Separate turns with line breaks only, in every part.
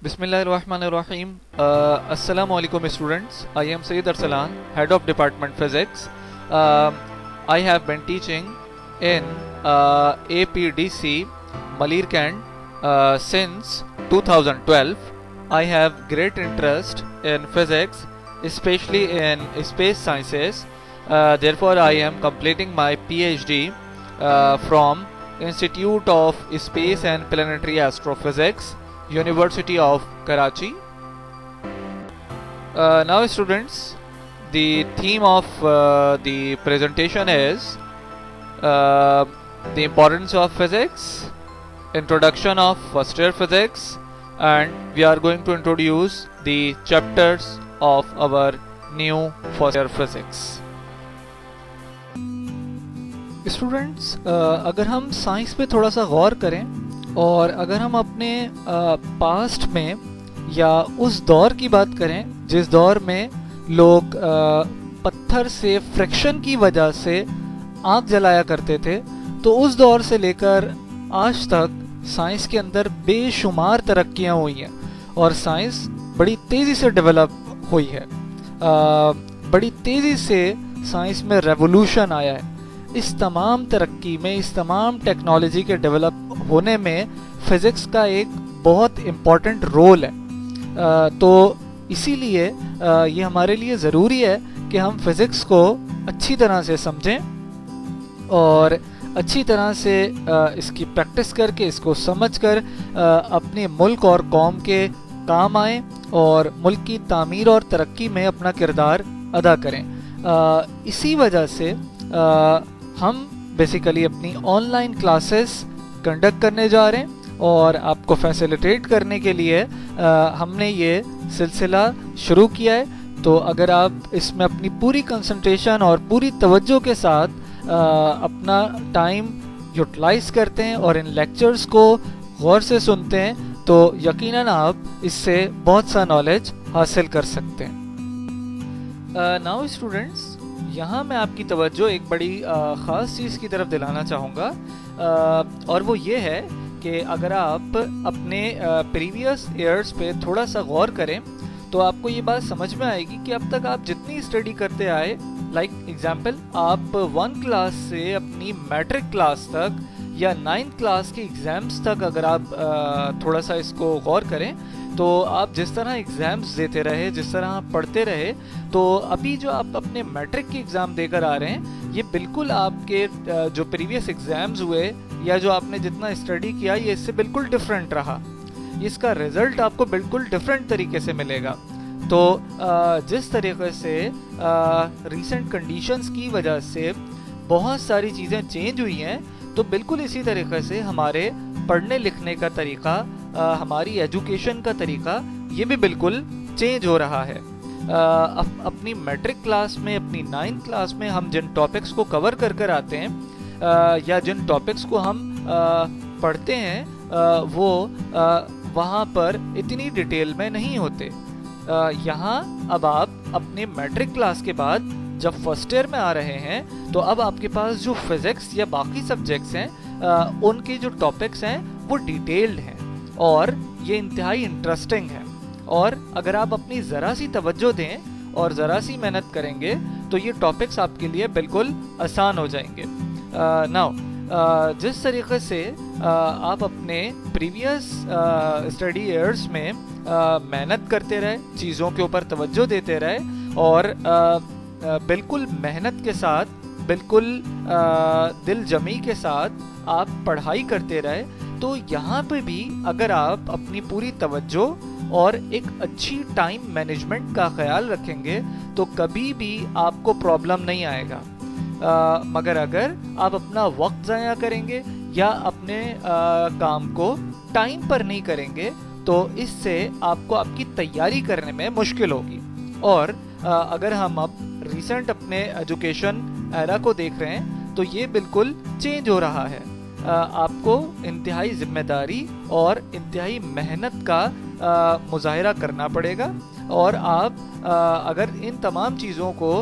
Bismillahirrahmanirrahim. Assalamu alaikum students. I am Sayyid Arsalan, Head of Department Physics. I have been teaching in APDC Malirkand since 2012. I have great interest in physics, especially in space sciences. Therefore, I am completing my PhD from Institute of Space and Planetary Astrophysics, University of Karachi. Now students, the theme of the presentation is the importance of physics, introduction of first year physics, and we are going to introduce the chapters of our new first year physics. Students, अगर हम science पे थोड़ा सा गौर करें और अगर हम अपने पास्ट में या उस दौर की बात करें जिस दौर में लोग पत्थर से फ्रिक्शन की वजह से आग जलाया करते थे, तो उस दौर से लेकर आज तक साइंस के अंदर बेशुमार तरक्कियां हुई हैं और साइंस बड़ी तेज़ी से डेवलप हुई है। बड़ी तेज़ी से साइंस में रेवोल्यूशन आया है। इस तमाम तरक्की में, इस तमाम टेक्नोलॉजी के डेवलप होने में फ़िज़िक्स का एक बहुत इम्पॉर्टेंट रोल है। तो इसीलिए ये हमारे लिए ज़रूरी है कि हम फ़िज़िक्स को अच्छी तरह से समझें और अच्छी तरह से इसकी प्रैक्टिस करके, इसको समझकर अपने मुल्क और कौम के काम आएँ और मुल्क की तामीर और तरक्की में अपना किरदार अदा करें। इसी वजह से हम बेसिकली अपनी ऑनलाइन क्लासेस कंडक्ट करने जा रहे हैं और आपको फैसिलिटेट करने के लिए हमने ये सिलसिला शुरू किया है। तो अगर आप इसमें अपनी पूरी कंसंट्रेशन और पूरी तवज्जो के साथ अपना टाइम यूटिलाइज करते हैं और इन लेक्चर्स को गौर से सुनते हैं, तो यकीनन आप इससे बहुत सा नॉलेज हासिल कर सकते हैं। नाउ स्टूडेंट्स, यहाँ मैं आपकी तवज्जो एक बड़ी ख़ास चीज़ की तरफ दिलाना चाहूँगा, और वो ये है कि अगर आप अपने प्रीवियस ईयर्स पे थोड़ा सा गौर करें तो आपको ये बात समझ में आएगी कि अब तक आप जितनी स्टडी करते आए, लाइक एग्जाम्पल आप 1 क्लास से अपनी मैट्रिक क्लास तक या 9th क्लास के एग्ज़ाम्स तक अगर आप थोड़ा सा इसको गौर करें, तो आप जिस तरह एग्ज़ाम्स देते रहे, जिस तरह आप पढ़ते रहे, तो अभी जो आप अपने मैट्रिक के एग्ज़ाम देकर आ रहे हैं, ये बिल्कुल आपके जो प्रीवियस एग्ज़ाम्स हुए या जो आपने जितना स्टडी किया, ये इससे बिल्कुल डिफरेंट रहा। इसका रिज़ल्ट आपको बिल्कुल डिफरेंट तरीके से मिलेगा। तो जिस तरीके से रीसेंट कंडीशंस की वजह से बहुत सारी चीज़ें चेंज हुई हैं, तो बिल्कुल इसी तरीके से हमारे पढ़ने लिखने का तरीक़ा, हमारी एजुकेशन का तरीक़ा, ये भी बिल्कुल चेंज हो रहा है। अपनी मैट्रिक क्लास में, अपनी 9th क्लास में हम जिन टॉपिक्स को कवर कर कर आते हैं या जिन टॉपिक्स को हम पढ़ते हैं, वो वहाँ पर इतनी डिटेल में नहीं होते। यहाँ अब आप अपने मैट्रिक क्लास के बाद जब फर्स्ट ईयर में आ रहे हैं, तो अब आपके पास जो फिज़िक्स या बाकी सब्जेक्ट्स हैं, उनके जो टॉपिक्स हैं वो डिटेल्ड हैं और ये इंतहाई इंटरेस्टिंग है। और अगर आप अपनी ज़रा सी तवज्जो दें और ज़रा सी मेहनत करेंगे, तो ये टॉपिक्स आपके लिए बिल्कुल आसान हो जाएंगे। नाउ जिस तरीके से आप अपने प्रीवियस स्टडी ईयर्स में मेहनत करते रहे, चीज़ों के ऊपर तवज्जो देते रहे और बिल्कुल मेहनत के साथ, बिल्कुल दिल जमी के साथ आप पढ़ाई करते रहे, तो यहाँ पे भी अगर आप अपनी पूरी तवज्जो और एक अच्छी टाइम मैनेजमेंट का ख्याल रखेंगे, तो कभी भी आपको प्रॉब्लम नहीं आएगा। मगर अगर आप अपना वक्त ज़ाया करेंगे या अपने काम को टाइम पर नहीं करेंगे, तो इससे आपको आपकी तैयारी करने में मुश्किल होगी। और अगर हम अब रिसेंट अपने एजुकेशन एरा को देख रहे हैं, तो ये बिल्कुल चेंज हो रहा है। आपको इंतहाई ज़िम्मेदारी और इंतहाई मेहनत का मुज़ाहिरा करना पड़ेगा और आप अगर इन तमाम चीज़ों को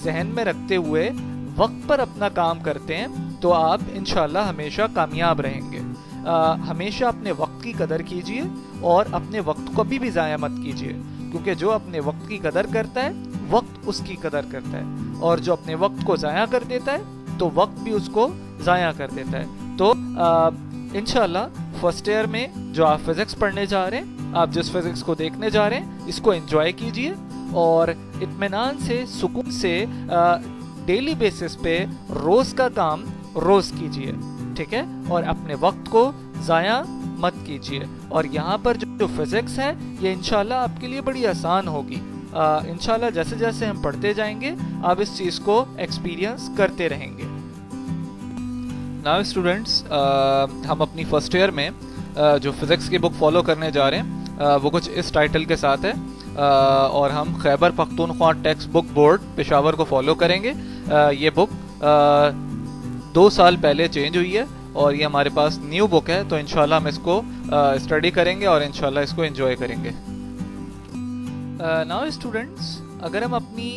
जहन में रखते हुए वक्त पर अपना काम करते हैं, तो आप इंशाल्लाह हमेशा कामयाब रहेंगे। हमेशा अपने वक्त की कदर कीजिए और अपने वक्त को कभी भी ज़ाया मत कीजिए, क्योंकि जो अपने वक्त की कदर करता है वक्त उसकी कदर करता है, और जो अपने वक्त को ज़ाया कर देता है तो वक्त भी उसको ज़ाया कर देता है। तो इंशाल्लाह फर्स्ट ईयर में जो आप फिज़िक्स पढ़ने जा रहे हैं, आप जिस फिज़िक्स को देखने जा रहे हैं, इसको एंजॉय कीजिए और इत्मीनान से, सुकून से डेली बेसिस पे रोज़ का काम रोज़ कीजिए, ठीक है, और अपने वक्त को ज़ाया मत कीजिए। और यहाँ पर जो फिज़िक्स है ये इंशाल्लाह आपके लिए बड़ी आसान होगी। इंशाल्लाह जैसे जैसे हम पढ़ते जाएंगे आप इस चीज़ को एक्सपीरियंस करते रहेंगे। नाउ स्टूडेंट्स, हम अपनी फर्स्ट ईयर में जो फिज़िक्स की बुक फॉलो करने जा रहे हैं वो कुछ इस टाइटल के साथ है, और हम Khyber Pakhtunkhwa text book board Peshawar को फॉलो करेंगे। ये बुक 2 साल पहले चेंज हुई है और ये हमारे पास न्यू बुक है, तो इंशाल्लाह हम इसको स्टडी करेंगे और इंशाल्लाह इसको एंजॉय करेंगे। नाउ स्टूडेंट्स, अगर हम अपनी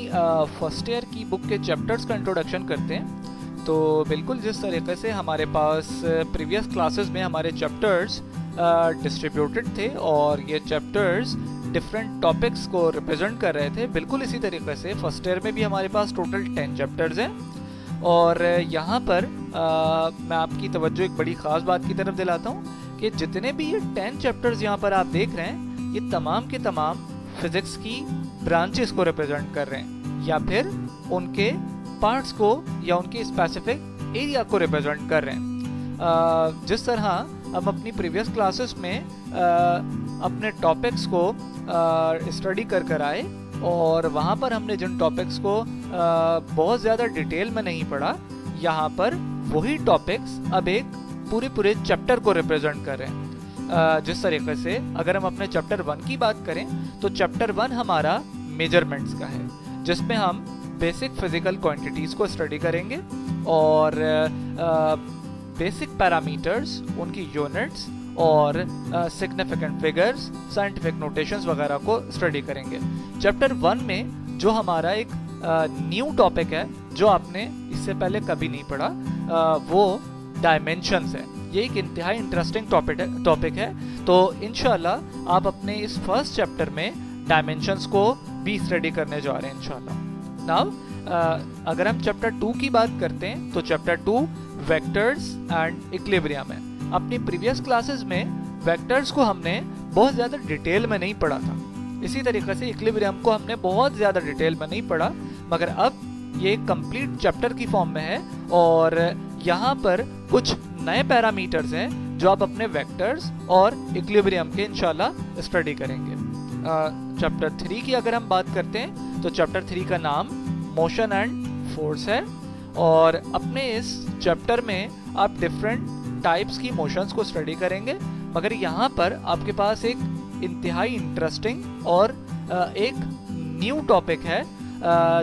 फर्स्ट ईयर की बुक के चैप्टर्स का इंट्रोडक्शन करते हैं तो बिल्कुल जिस तरीके से हमारे पास प्रीवियस क्लासेस में हमारे चैप्टर्स डिस्ट्रीब्यूटेड थे और ये चैप्टर्स डिफरेंट टॉपिक्स को रिप्रेजेंट कर रहे थे, बिल्कुल इसी तरीके से फर्स्ट ईयर में भी हमारे पास टोटल 10 चैप्टर्स हैं। और यहाँ पर मैं आपकी तवज्जो एक बड़ी ख़ास बात की तरफ दिलाता हूँ कि जितने भी ये 10 चैप्टर्स यहाँ पर आप देख रहे हैं, ये तमाम के तमाम फिज़िक्स की ब्रांचेस को रिप्रेजेंट कर रहे हैं या फिर उनके पार्ट्स को या उनके स्पेसिफिक एरिया को रिप्रेजेंट कर रहे हैं। जिस तरह हम अपनी प्रीवियस क्लासेस में अपने टॉपिक्स को स्टडी कर आए और वहाँ पर हमने जिन टॉपिक्स को बहुत ज़्यादा डिटेल में नहीं पढ़ा, यहाँ पर वही टॉपिक्स अब एक पूरे चैप्टर को रिप्रेजेंट कर रहे हैं। जिस तरीके से अगर हम अपने चैप्टर 1 की बात करें तो चैप्टर 1 हमारा मेजरमेंट्स का है, जिसमें हम बेसिक फिजिकल क्वांटिटीज़ को स्टडी करेंगे और बेसिक पैरामीटर्स, उनकी यूनिट्स और सिग्निफिकेंट फिगर्स, साइंटिफिक नोटेशंस वगैरह को स्टडी करेंगे। चैप्टर 1 में जो हमारा एक न्यू टॉपिक है जो आपने इससे पहले कभी नहीं पढ़ा, वो डायमेंशंस है। ये एक इंतहाई इंटरेस्टिंग टॉपिक है, तो इंशाल्लाह आप अपने इस फर्स्ट चैप्टर में डायमेंशंस को भी स्टडी करने जा रहे हैं इंशाल्लाह। नाउ अगर हम चैप्टर 2 की बात करते हैं तो चैप्टर 2 वेक्टर्स एंड इक्विलिब्रियम है। अपनी प्रीवियस क्लासेस में वेक्टर्स को हमने बहुत ज़्यादा डिटेल में नहीं पढ़ा था, इसी तरीके से इक्विलिब्रियम को हमने बहुत ज़्यादा डिटेल में नहीं पढ़ा, मगर अब ये एक कंप्लीट चैप्टर की फॉर्म में है और यहाँ पर कुछ नए पैरामीटर्स हैं जो आप अपने वेक्टर्स और इक्विलिब्रियम के इंशाल्लाह स्टडी करेंगे। चैप्टर 3 की अगर हम बात करते हैं तो चैप्टर 3 का नाम मोशन एंड फोर्स है और अपने इस चैप्टर में आप डिफरेंट टाइप्स की मोशंस को स्टडी करेंगे, मगर यहाँ पर आपके पास एक इंतहाई इंटरेस्टिंग और एक न्यू टॉपिक है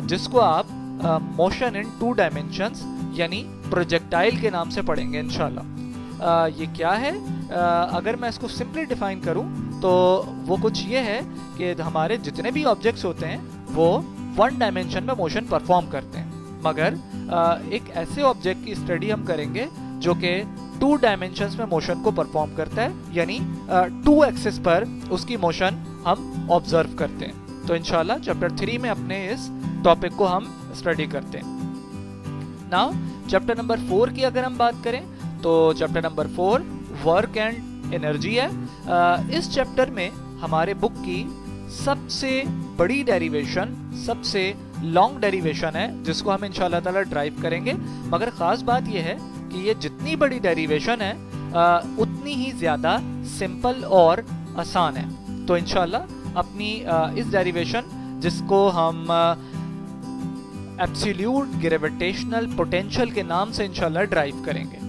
जिसको आप मोशन इन 2 डायमेंशंस यानी प्रोजेक्टाइल के नाम से पढ़ेंगे इंशाल्लाह। ये क्या है, अगर मैं इसको सिंपली डिफाइन करूं तो वो कुछ ये है कि हमारे जितने भी ऑब्जेक्ट्स होते हैं वो 1 डायमेंशन में मोशन परफॉर्म करते हैं, मगर एक ऐसे ऑब्जेक्ट की स्टडी हम करेंगे जो कि 2 डायमेंशंस में मोशन को परफॉर्म करता है, यानी 2 एक्सिस पर उसकी मोशन हम ऑब्जर्व करते हैं। तो इंशाल्लाह चैप्टर 3 में अपने इस टॉपिक को हम स्टडी करते हैं। नाउ चैप्टर नंबर 4 की अगर हम बात करें तो chapter number 4 work and energy है। इस चैप्टर में हमारे बुक की सबसे बड़ी डेरिवेशन, सबसे लॉन्ग डेरिवेशन है जिसको हम इंशाल्लाह ताला ड्राइव करेंगे, मगर ख़ास बात यह है कि ये जितनी बड़ी डेरिवेशन है उतनी ही ज़्यादा सिंपल और आसान है। तो इंशाल्लाह अपनी इस डेरिवेशन जिसको हम एब्सोल्यूट ग्रेविटेशनल पोटेंशियल के नाम से इंशाल्लाह ड्राइव करेंगे।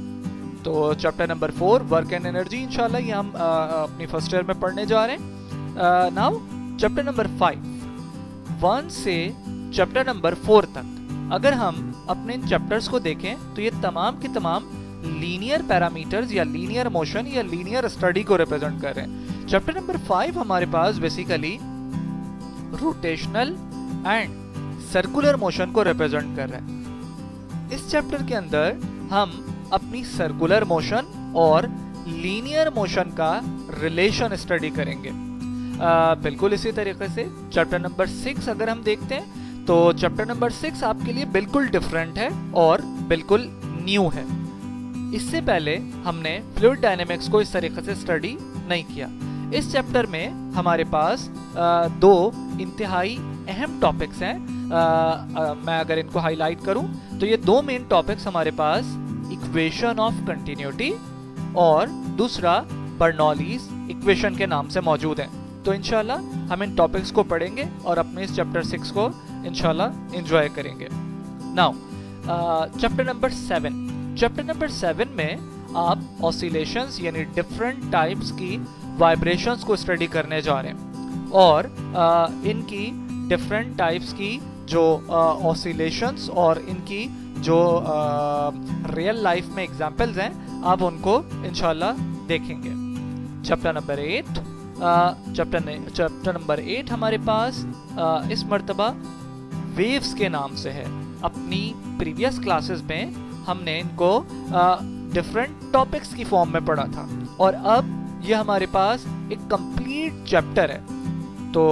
तो chapter number 4 work and energy इंशाल्लाह ये हम अपनी फर्स्ट ईयर में पढ़ने जा रहे हैं। नाउ चैप्टर नंबर 5 1 से चैप्टर नंबर 4 तक अगर हम अपने चैप्टर्स को देखें तो ये तमाम के तमाम लीनियर पैरामीटर्स या लीनियर मोशन या लीनियर स्टडी को रिप्रेजेंट कर रहे हैं। चैप्टर नंबर 5 हमारे पास basically rotational and circular motion को रिप्रेजेंट कर रहे हैं। इस चैप्टर के अंदर हम अपनी सर्कुलर मोशन और लीनियर मोशन का रिलेशन स्टडी करेंगे। बिल्कुल इसी तरीके से चैप्टर नंबर 6 अगर हम देखते हैं तो चैप्टर नंबर 6 आपके लिए बिल्कुल डिफरेंट है और बिल्कुल न्यू है। इससे पहले हमने फ्लूइड डायनेमिक्स को इस तरीके से स्टडी नहीं किया। इस चैप्टर में हमारे पास दो इंतहाई अहम टॉपिक्स हैं। मैं अगर इनको हाईलाइट करूं तो ये दो मेन टॉपिक्स हमारे पास इक्वेशन ऑफ कंटिन्यूटी और दूसरा बर्नौलीज इक्वेशन के नाम से मौजूद हैं। तो इंशाल्लाह हम इन टॉपिक्स को पढ़ेंगे और अपने इस चैप्टर 6 को इंशाल्लाह एंजॉय करेंगे। Now chapter number 7। Chapter number 7 में आप ऑसिलेशंस यानी डिफरेंट टाइप्स की वाइब्रेशंस को स्टडी करने जा रहे हैं और इनकी डिफरेंट टाइप्स की जो ऑसिलेशंस और इनकी जो रियल लाइफ में एग्जांपल्स हैं आप उनको इंशाल्लाह देखेंगे। चैप्टर नंबर 8 चैप्टर नंबर 8 हमारे पास इस मर्तबा वेव्स के नाम से है। अपनी प्रीवियस क्लासेस में हमने इनको डिफरेंट टॉपिक्स की फॉर्म में पढ़ा था और अब ये हमारे पास एक कंप्लीट चैप्टर है। तो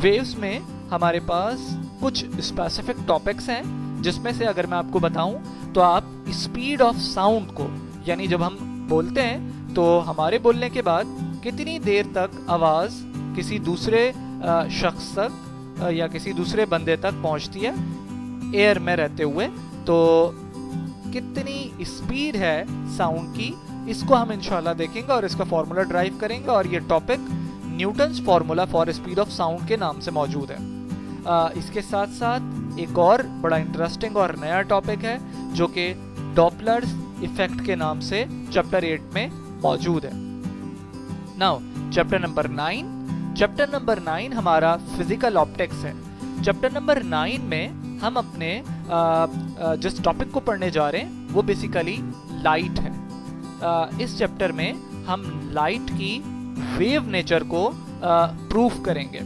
वेव्स में हमारे पास कुछ स्पेसिफिक टॉपिक्स हैं जिसमें से अगर मैं आपको बताऊं तो आप स्पीड ऑफ साउंड को, यानी जब हम बोलते हैं तो हमारे बोलने के बाद कितनी देर तक आवाज़ किसी दूसरे शख्स तक या किसी दूसरे बंदे तक पहुंचती है एयर में रहते हुए, तो कितनी स्पीड है साउंड की, इसको हम इंशाल्लाह देखेंगे और इसका फॉर्मूला ड्राइव करेंगे। और ये topic Newton's formula for speed of sound के नाम से मौजूद है। इसके साथ साथ एक और बड़ा इंटरेस्टिंग और नया टॉपिक है जो कि डॉपलर्स इफेक्ट के नाम से चैप्टर 8 में मौजूद है। Now chapter number 9। Chapter number 9 हमारा फिजिकल ऑप्टिक्स है। चैप्टर नंबर 9 में हम अपने जिस टॉपिक को पढ़ने जा रहे हैं वो बेसिकली लाइट है। इस चैप्टर में हम लाइट की वेव नेचर को प्रूफ करेंगे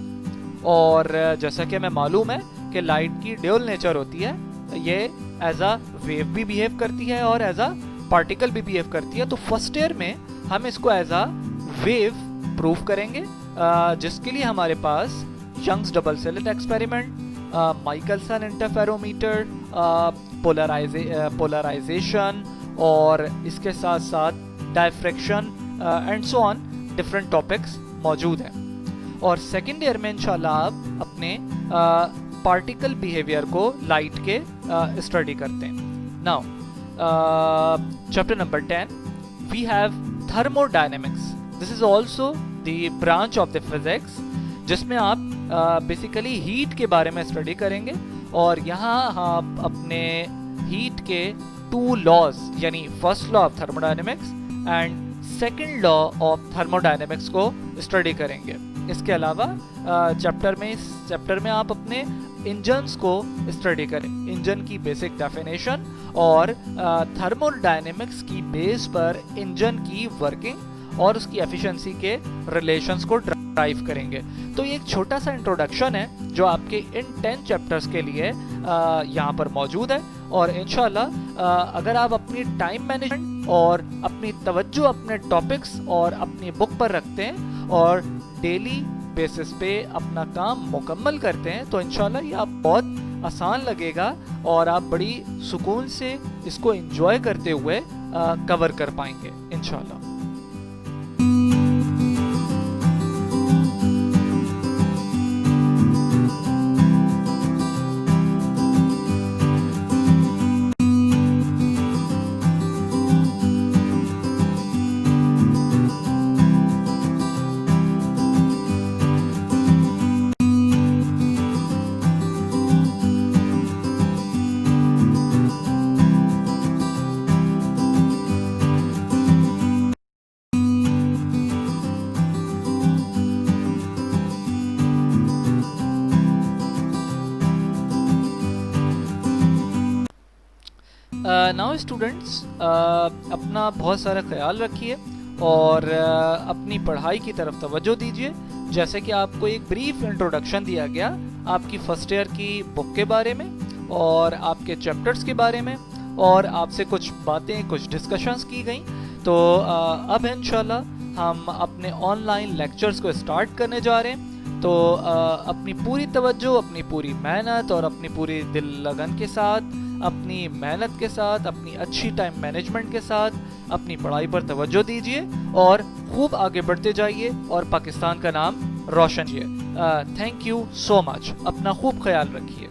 और जैसा कि हमें मालूम है कि लाइट की ड्यूअल नेचर होती है, ये एज अ वेव भी बिहेव करती है और एज अ पार्टिकल भी बिहेव करती है। तो फर्स्ट ईयर में हम इसको एज अ वेव प्रूफ करेंगे जिसके लिए हमारे पास Young's double slit experiment, Michelson interferometer, polarisation और इसके साथ साथ diffraction and so on different topics मौजूद हैं। और सेकेंड ईयर में इंशाल्लाह आप अपने पार्टिकल बिहेवियर को लाइट के स्टडी करते हैं। Now chapter number 10 we have thermodynamics. This is also the branch of the physics जिसमें आप बेसिकली हीट के बारे में स्टडी करेंगे और यहाँ आप अपने हीट के 2 लॉज यानी first law of thermodynamics and second law of thermodynamics को स्टडी करेंगे। इसके अलावा इस चैप्टर में आप अपने इंजन्स को स्टडी करें, इंजन की बेसिक डेफिनेशन और थर्मोडायनेमिक्स की बेस पर इंजन की वर्किंग और उसकी एफिशिएंसी के रिलेशंस को ड्राइव करेंगे। तो ये एक छोटा सा इंट्रोडक्शन है जो आपके इन 10 चैप्टर्स के लिए यहाँ पर मौजूद है और इंशाल्लाह अगर आप अपनी टाइम मैनेजमेंट और अपनी तवज्जो अपने टॉपिक्स और अपनी बुक पर रखते हैं और डेली बेसिस पे अपना काम मुकम्मल करते हैं तो इंशाल्लाह ये आप बहुत आसान लगेगा और आप बड़ी सुकून से इसको एंजॉय करते हुए कवर कर पाएंगे इंशाल्लाह। नाउ स्टूडेंट्स अपना बहुत सारा ख्याल रखिए और अपनी पढ़ाई की तरफ तवज्जो दीजिए। जैसे कि आपको एक ब्रीफ इंट्रोडक्शन दिया गया आपकी फर्स्ट ईयर की बुक के बारे में और आपके चैप्टर्स के बारे में और आपसे कुछ बातें कुछ डिस्कशंस की गई। تو اب انشاءاللہ ہم اپنے آن لائن لیکچرز کو اسٹارٹ کرنے جا رہے ہیں. تو اپنی پوری توجہ، اپنی پوری محنت اور اپنی پوری دل لگن کے ساتھ، اپنی محنت کے ساتھ، اپنی اچھی ٹائم مینجمنٹ کے ساتھ اپنی پڑھائی پر توجہ دیجیے اور خوب آگے بڑھتے جائیے اور پاکستان کا نام روشن کیجیے. تھینک یو سو مچ. اپنا خوب خیال رکھیے.